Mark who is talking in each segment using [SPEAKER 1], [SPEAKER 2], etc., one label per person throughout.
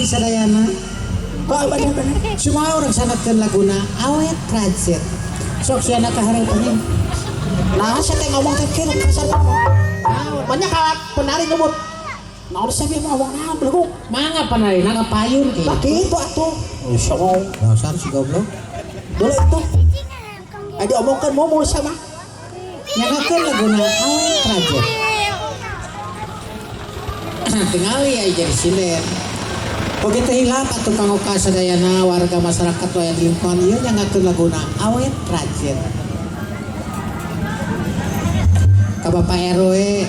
[SPEAKER 1] abdi sadayana. Kok bener-bener semua orang sangatkeun laguna awet rajin. Sok siana kahareupeun. Nah, saya teh ngomong teh kieu kasar. Nah, banyak kalak penari nyebut. Naon saya mau ngomong naon belum? Mangga penari na ngapayun kieu. Lah kitu atuh. Sok dasar si goblok. Dulu itu. Adi omongkeun momo sama. Nyagakeun laguna awet rajin. Tingali ya jadi sinden. Begitu hilap atuh kanggo kasadayana warga masyarakat wayang lingkungan ieu nyagakeun laguna awet rajin. Ka Bapak RW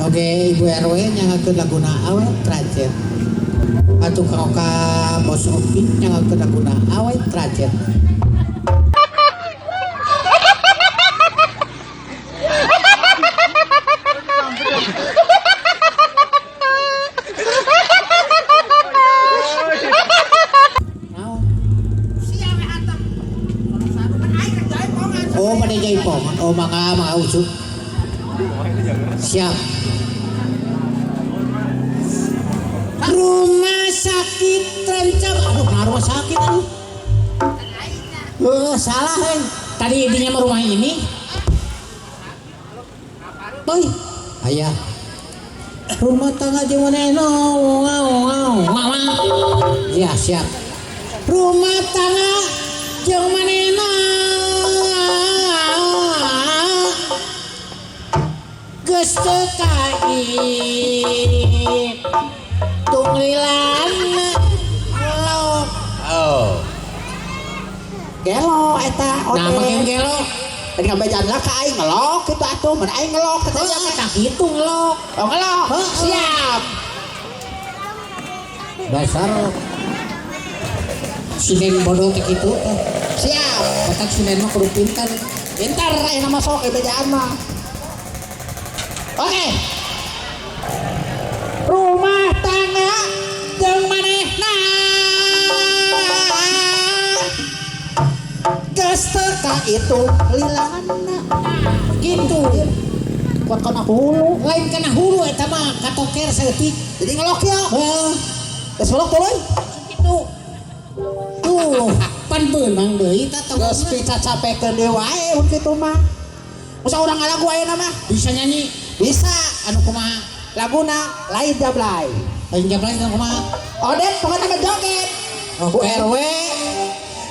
[SPEAKER 1] oge Ibu RW nyagakeun laguna awet rajin. Atuh kanggo ka Bos Opik nyagakeun laguna awet rajin. Oh, pada jaipongan. Oh, maka usuk. Siap. Rumah sakit terancam. Aduh, rumah sakit aduh. Salah, hei. Tadi intinya mah rumah ini. Boy, ayah. Rumah tangga jeung manehna. Ya, siap. Rumah tangga jeung manehna. Geus teu kain tunglilan gelok. Oh. Gelo eta oke. Nah, makin gelo. Tadi ngabejaan lah ka aing ngelok kitu atuh, mun aing ngelok katanya tah kitu ngelok. Oh, ngelok. Siap. Dasar sinen bodoh teh kitu teh. Siap. Batak sinen mah kudu pintar. Pintar aya nama sok bejaan mah. Oke. Rumah tangga jeung manehna geus teu ka itu lilanganna. Gitu. Kuat kana hulu, lain kana hulu eta mah katoker saeutik. Jadi ngelok ya. Heeh. Geus ngelok tuluy. Kitu. Tuh, pan beunang deui eta tong geus picacapekeun deui wae kitu mah. Usaha urang ngalagu ayeuna mah bisa nyanyi. Bisa anu kumaha laguna lain jablay kan kumaha odet pokoknya mah joget. Bu RW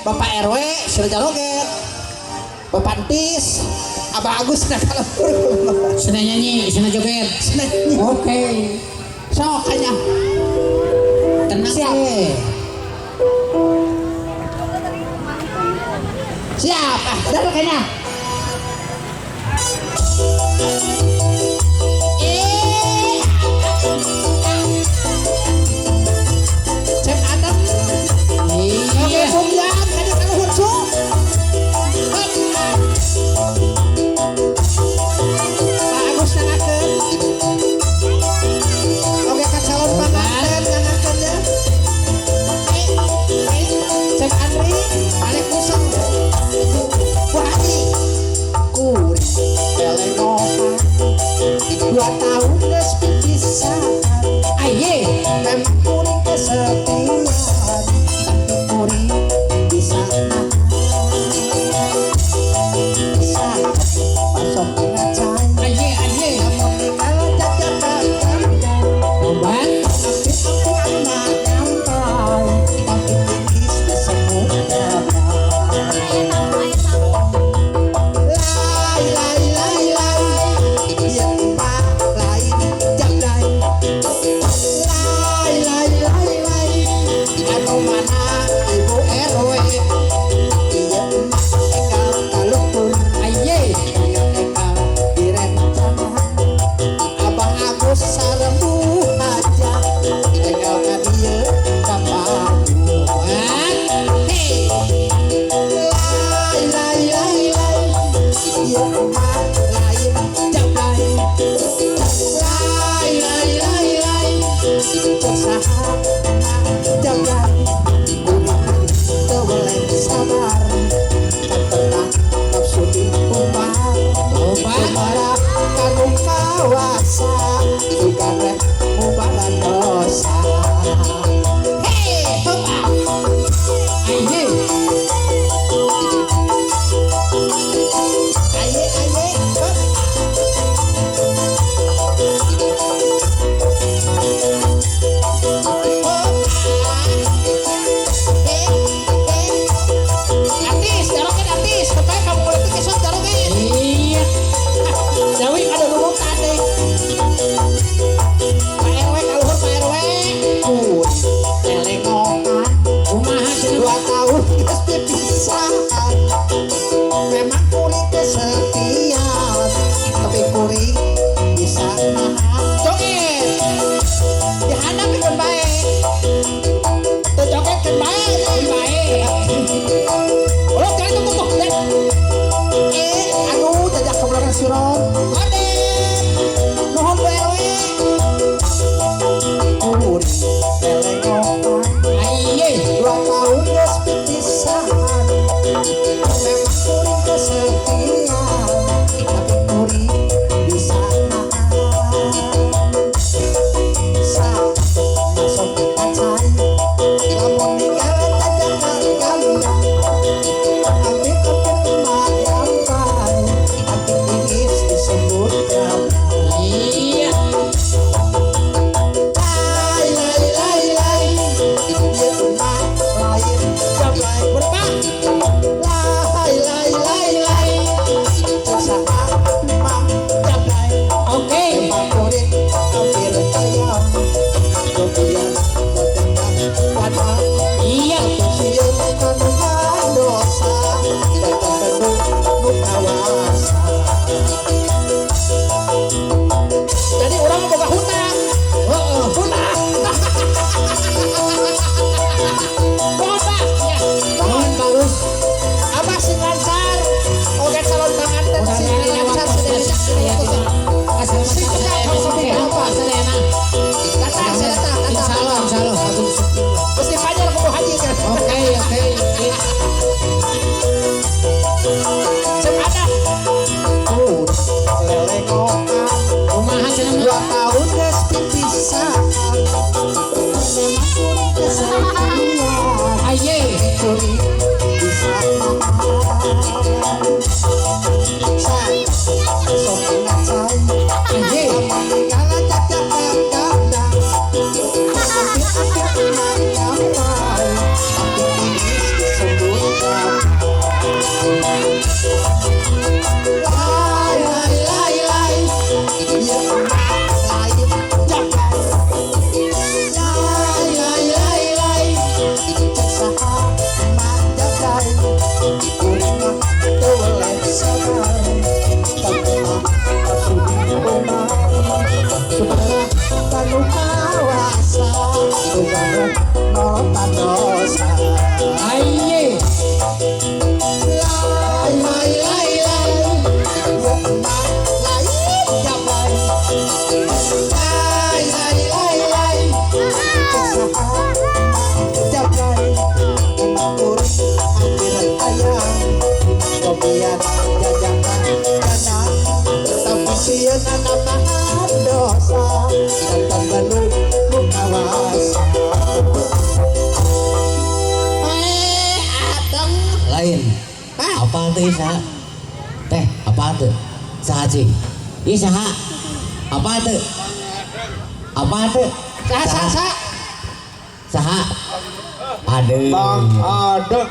[SPEAKER 1] Bapak RW sudah joget, Bapak Antis Abah Agus na kalebur sudah nyanyi sudah joget sudah nyanyi. Oke sok aja tenang siap siap dah kayaknya. Cek Adam. Iya. Kemudian ada kalau hutsu. Pak Agus nangakeun. Oke ka calon panganten nangakeun ya. Cek Andri, Alek Kusang. Wahdi. Kuring. Elenoha. 2 tahun geus pipisan. Aye, memang kuring kesetiaan. Tapi kuring bisa bisa masuk ngacai. Aye. Namun tinggal jajakan obat. Tapi anak nyantai. Tapi tingis disemutkan. Kawasan bukan mubaran dosa. memang kuring kesepian tapi kuring bisa nahan joget dihadap kan baik tuh joget kan baik ulah jangan tunggu aduh jajak ke belakang si Ron ade nuhun wewe kuring telengokan aye 2 tahun geus pipisahan memang kuring kesepian tapi kuring bisa nahan masuk kacai lamun ninggalin jajak kalian ambil mayang pai hati tingis disebut damai iya lai dia cuma lain jablay berpak lai usaha mang jablay oke kuring hampir tayang kemudian bertengkar pada iya sieun kandungan dosa datang penuh mukawasa jadi orang boga hutang hutang boba ya mohon bagus abah sing lancar oke calon pengantin sing lancar sedaya sing apa sedaya kata insyaallah mesti pajar kudu haji kan oke cek ada lelengokan kumaha cenah 2 tahun geus pipisahan memang kuring kesepian aye kuring bisa makan sok ngacai aye ngala cacak kadang ambil mayang pai tapi tingis disebut lai dia lain jablay lai saha mang jablay kuring mah teu boleh sabar tapi mah asudi umar supaya kanu kawasa supaya nolotan dosa aye lai dia mah lain jablay lai saha jablay kuring hampir tayang kemudian jajakan kanan tapi sieun nambah dosa datang penuh mukawasa adeng
[SPEAKER 2] lain apa tuh Isa teh apa tuh saha cing Isa apa tuh saha aduh
[SPEAKER 3] Bang ada